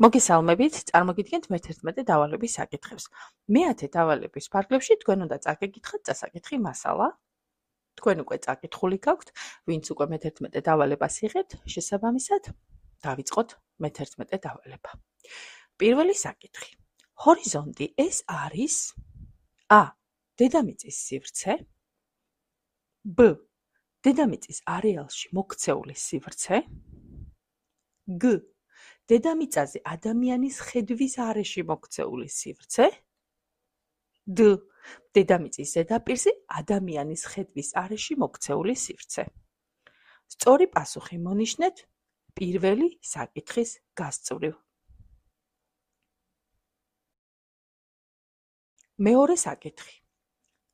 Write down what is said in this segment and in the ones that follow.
მოგესალმებით, წარმოგიდგენთ მე-11 დავალების საკითხებს. მე-10 დავალების ფარგლებში თქვენ უნდა წაგეკითხათ წასაკითხი მასალა. თქვენ უკვე წაკითხული გაქვთ, ვინც უკვე მე-11 დავალებას იღებთ, შესაბამისად, დავიწყოთ მე-11 დავალება. პირველი საკითხი. ჰორიზონტი ეს არის A. დედამიწის სივრცე, B. დედამიწის არეალში მოქცეული სივრცე, G. დედამიწაზე ადამიანის ხედვის არეში მოქცეული სივრცე, D. დედამიწის ზედაპირზე ადამიანის ხედვის არეში მოქცეული სივრცე. სწორი პასუხი მონიშნეთ პირველი საკითხის გასწვრივ. მეორე საკითხი.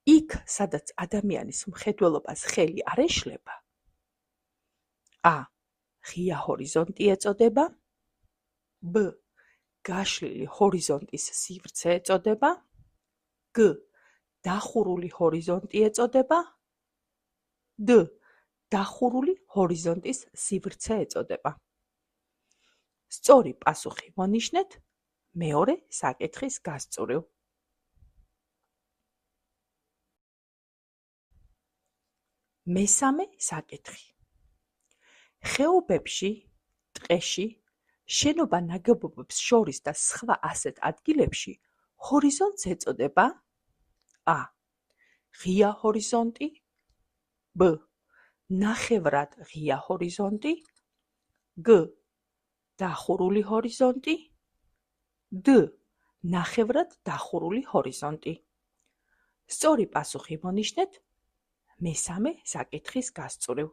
იქ, სადაც ადამიანის მხედველობას ხელი არ ეშლება, A. ღია ჰორიზონტი ეწოდება, B. გაშლილი ჰორიზონტის სივრცე ეწოდება, G. დახურული ჰორიზონტი ეწოდება, D. დახურული ჰორიზონტის სივრცე ეწოდება. სწორი პასუხი მონიშნეთ მეორე საკითხის გასწვრივ. მესამე საკითხი. ხეობებში, ტყეში, შენობა-ნაგებობებს შორის და სხვა ასეთ ადგილებში ჰორიზონტს ეწოდება A. ღია ჰორიზონტი, B. ნახევრად ღია ჰორიზონტი, G. დახურული ჰორიზონტი, D. ნახევრად დახურული ჰორიზონტი. სწორი პასუხი მონიშნეთ მესამე საკითხის გასწვრივ.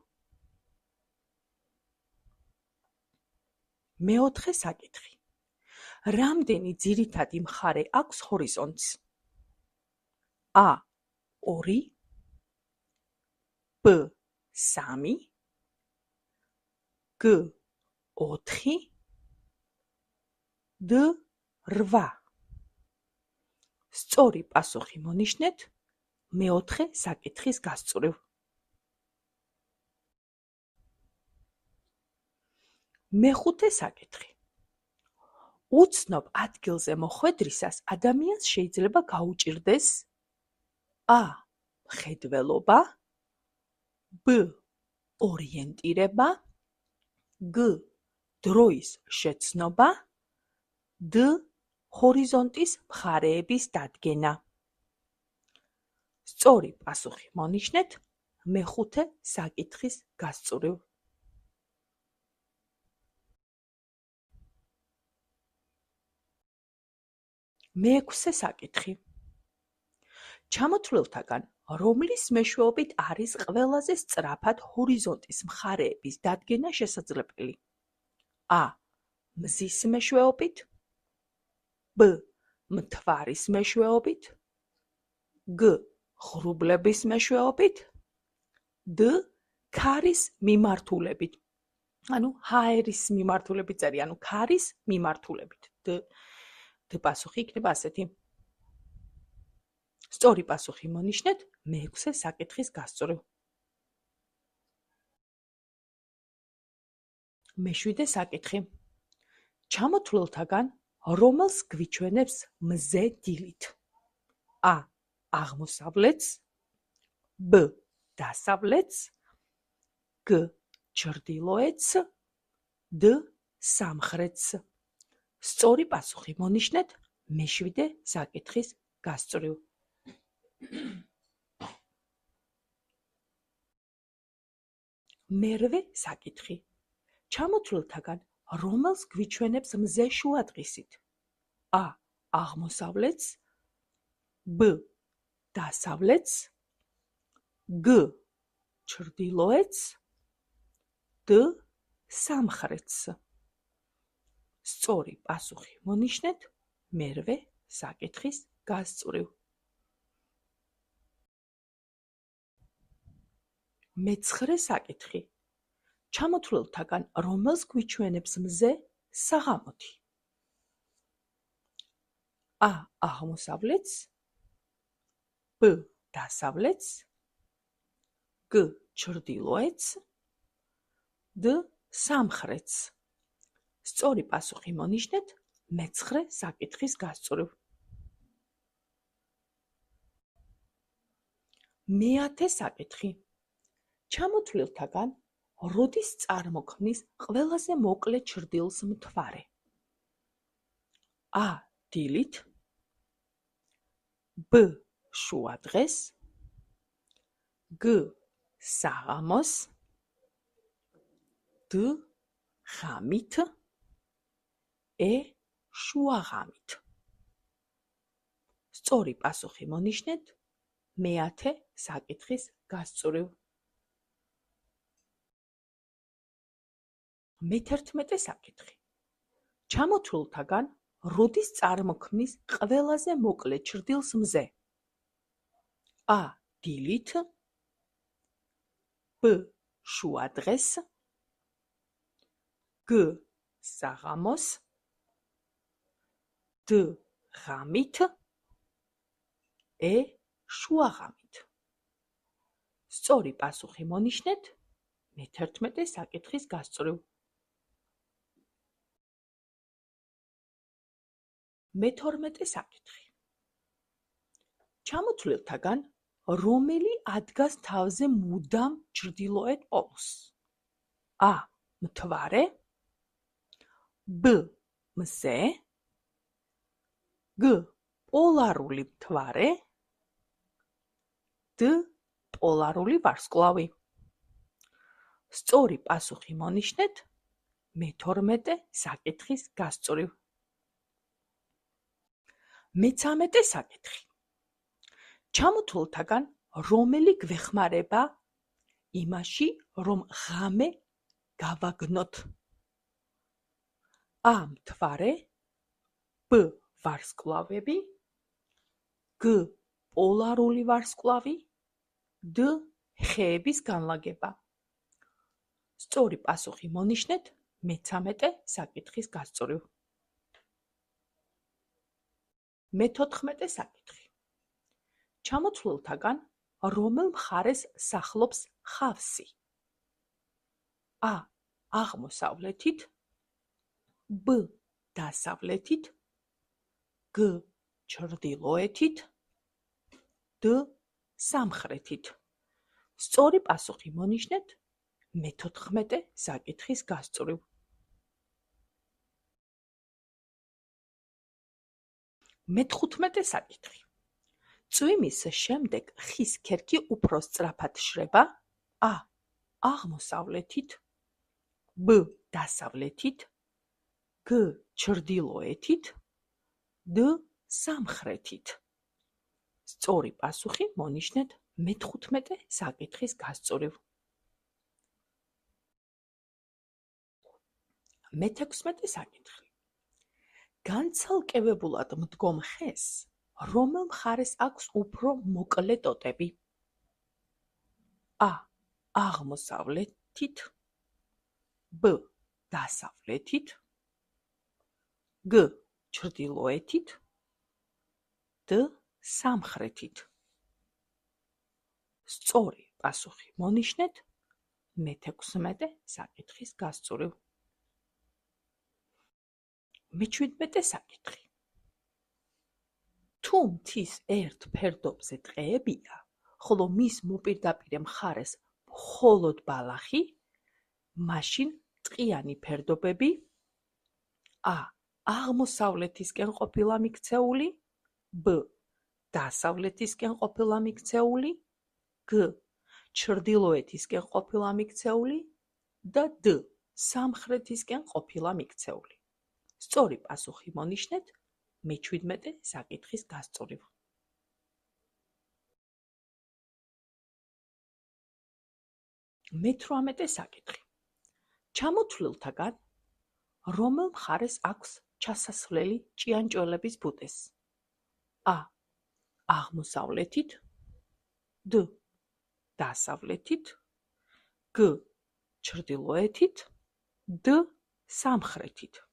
მეოთხე საკითხი. რამდენი ძირითადი მხარე აქვს ჰორიზონტს? A. 2, B. 3, G. 4, D. 8. სწორი პასუხი მონიშნეთ მეოთხე საკითხის გასწვრივ. მეხუთე საკითხი. უცნობ ადგილზე მოხვედრისას ადამიანს შეიძლება გაუჭირდეს A. მხედველობა, B. ორიენტირება, G. დროის შეცნობა, D. ჰორიზონტის მხარეების დადგენა. სწორი პასუხი მონიშნეთ მეხუთე საკითხის გასწვრივ. მეექვსე საკითხი. ჩამოთვლილთაგან რომლის მეშვეობით არის ყველაზე სწრაფად ჰორიზონტის მხარეების დადგენა შესაძლებელი? A. მზის მეშვეობით, B. მთვარის მეშვეობით, G. ღრუბლების მეშვეობით, D. ქარის მიმართულებით. ანუ ჰაერის მიმართულებით წერია, ანუ ქარის მიმართულებით. D პასუხი იქნება ასეთი. სწორი პასუხი მონიშნეთ მეექვსე საკითხის გასწვრივ. მეშვიდე საკითხი. ჩამოთვლილთაგან რომელს გვიჩვენებს მზე დილით? A. აღმოსავლეთს, B. დასავლეთს, G. ჩრდილოეთს, D. სამხრეთს. სწორი პასუხი მონიშნეთ მეშვიდე საკითხის გასწვრივ. მერვე საკითხი. ჩამოთვლილთაგან რომელს გვიჩვენებს მზე შუადღისით? A. აღმოსავლეთს, B. დასავლეთს, G. ჩრდილოეთს, D. სამხრეთს. სწორი პასუხი მონიშნეთ მერვე საკითხის გასწვრივ. მეცხრე საკითხი. ჩამოთვლილთაგან რომელს გვიჩვენებს მზე საღამოთი? A. აღმოსავლეთს, B. დასავლეთს, G. ჩრდილოეთს, D. სამხრეთს. სწორი პასუხი მონიშნეთ მე-9 საკითხის გასწვრივ. მე-10 საკითხი. ჩამოთვლილთაგან როდის წარმოქმნის ყველაზე მოკლე ჩრდილს მთვარე? A. დილით, B. შუადღეს, G. საღამოს, D. ღამით, E. შუაღამით. სწორი პასუხი მონიშნეთ მე-10 საკითხის გასწვრივ. მე-11 საკითხი. ჩამოთვლილთაგან როდის წარმოქმნის ყველაზე მოკლე ჩრდილს მზე? A. დილით, B. შუადღეს, G. საღამოს, D. ღამით, E. შუაღამით. სწორი პასუხი მონიშნეთ მე-11 საკითხის გასწვრივ. მე-12 საკითხი. ჩამოთვლილთაგან რომელი ადგას თავზე მუდამ ჩრდილოეთ პოლუსს? A. მთვარე, B. მზე, G. პოლარული მთვარე, D. პოლარული ვარსკვლავი. სწორი პასუხი მონიშნეთ მე-12 საკითხის გასწვრივ. მე-13 საკითხი. ჩამოთვლილთაგან რომელი გვეხმარება იმაში, რომ ღამე გავაგნოთ? A. მთვარე, B. ვარსკვლავები, G. პოლარული ვარსკვლავი, D. ხეების განლაგება. სწორი პასუხი მონიშნეთ მე-13 საკითხის გასწვრივ. მე-14 საკითხი. ჩამოთვლილთაგან რომელ მხარეს სახლობს ხავსი? A. აღმოსავლეთით, B. დასავლეთით, G. ჩრდილოეთით, D. სამხრეთით. სწორი პასუხი მონიშნეთ მე-14 საკითხის გასწვრივ. მე-15 საკითხი. წვიმის შემდეგ ხის ქერქი უფრო სწრაფად შრება? A. აღმოსავლეთით, B. დასავლეთით, G. ჩრდილოეთით, D. სამხრეთით. სწორი პასუხი მონიშნეთ მე-15 საკითხის გასწვრივ. მე-16 საკითხი. განცალკევებულად მდგომ ხეს რომელ მხარეს აქვს უფრო მოკლე ტოტები? A. აღმოსავლეთით, B. დასავლეთით, G. ჩრდილოეთით, D. სამხრეთით. სწორი პასუხი მონიშნეთ მე-16 საკითხის გასწვრივ. მე-17 საკითხი. თუ მთის ერთ ფერდობზე ტყეებია, ხოლო მის მოპირდაპირე მხარეს მხოლოდ ბალახი, მაშინ ტყიანი ფერდობები A. აღმოსავლეთისკენ ყოფილა მიქცეული, B. დასავლეთისკენ ყოფილა მიქცეული, G. ჩრდილოეთისკენ ყოფილა მიქცეული და D. სამხრეთისკენ ყოფილა მიქცეული. სწორი პასუხი მონიშნეთ მე-17 საკითხის გასწვრივ. მე-18 საკითხი. ჩამოთვლილთაგან რომელ მხარეს აქვს ჩასასვლელი ჭიანჭველების ბუდეს? A. აღმოსავლეთით, D. დასავლეთით, G. ჩრდილოეთით, D. სამხრეთით.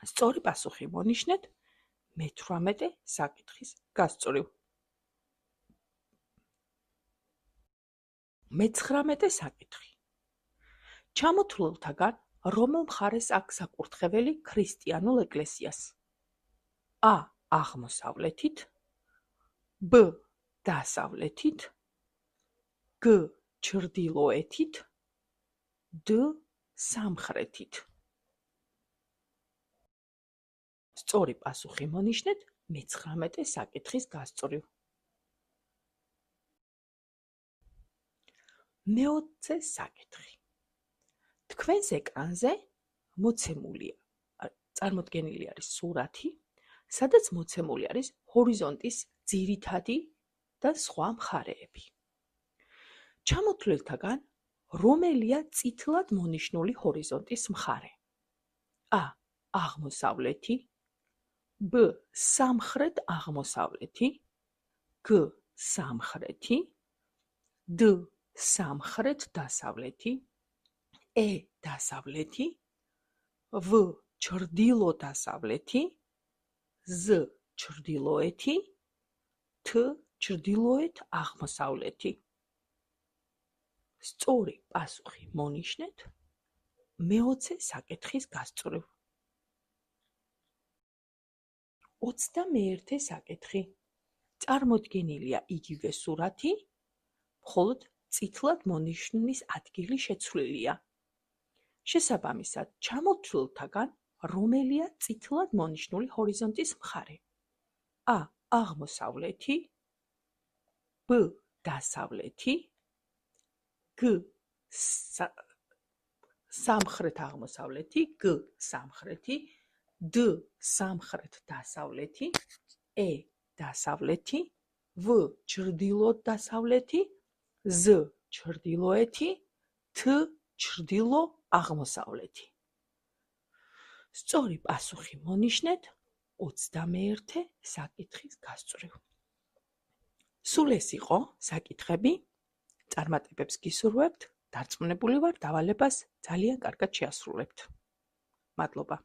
სწორი პასუხი მონიშნეთ მე-18 საკითხის გასწვრივ. მე-19 საკითხი. ჩამოთვლილთაგან რომელ მხარეს აქვს საკურთხეველი ქრისტიანულ ეკლესიას? A. აღმოსავლეთით, B. დასავლეთით, G. ჩრდილოეთით, D. სამხრეთით. სწორი პასუხი მონიშნეთ მე-19 საკითხის გასწვრივ. მე-20 საკითხი. თქვენს ეკრანზე მოცემულია, წარმოდგენილი არის სურათი, სადაც მოცემული არის ჰორიზონტის ძირითადი და სხვა მხარეები. ჩამოთვლილთაგან რომელია წითლად მონიშნული ჰორიზონტის მხარე? A. აღმოსავლეთი, B. სამხრეთ აღმოსავლეთი, G. სამხრეთი, D. სამხრეთ დასავლეთი, E. დასავლეთი, V. ჩრდილო დასავლეთი, Z. ჩრდილოეთი, T. ჩრდილოეთ აღმოსავლეთი. სწორი პასუხი მონიშნეთ მე-20 საკითხის გასწვრივ. 21 საკითხი. წარმოდგენილია იგივე სურათი, მხოლოდ წითლად მონიშნვის ადგილი შეცვლილია. შესაბამისად, ჩამოთვლილთაგან რომელია წითლად მონიშნული ჰორიზონტის მხარე? A. აღმოსავლეთი, B. დასავლეთი, G. სამხრეთ აღმოსავლეთი, G. სამხრეთი, D. სამხრეთ დასავლეთი, E. დასავლეთი, V. ჩრდილო დასავლეთი, Z. ჩრდილოეთი, T. ჩრდილო აღმოსავლეთი. სწორი პასუხი მონიშნეთ 21 საკითხის გასწვრივ. სულ ეს იყო საკითხები. წარმატებებს გისურვებთ, დარწმუნებული ვარ, დავალებას ძალიან კარგად შეასრულებთ. მადლობა.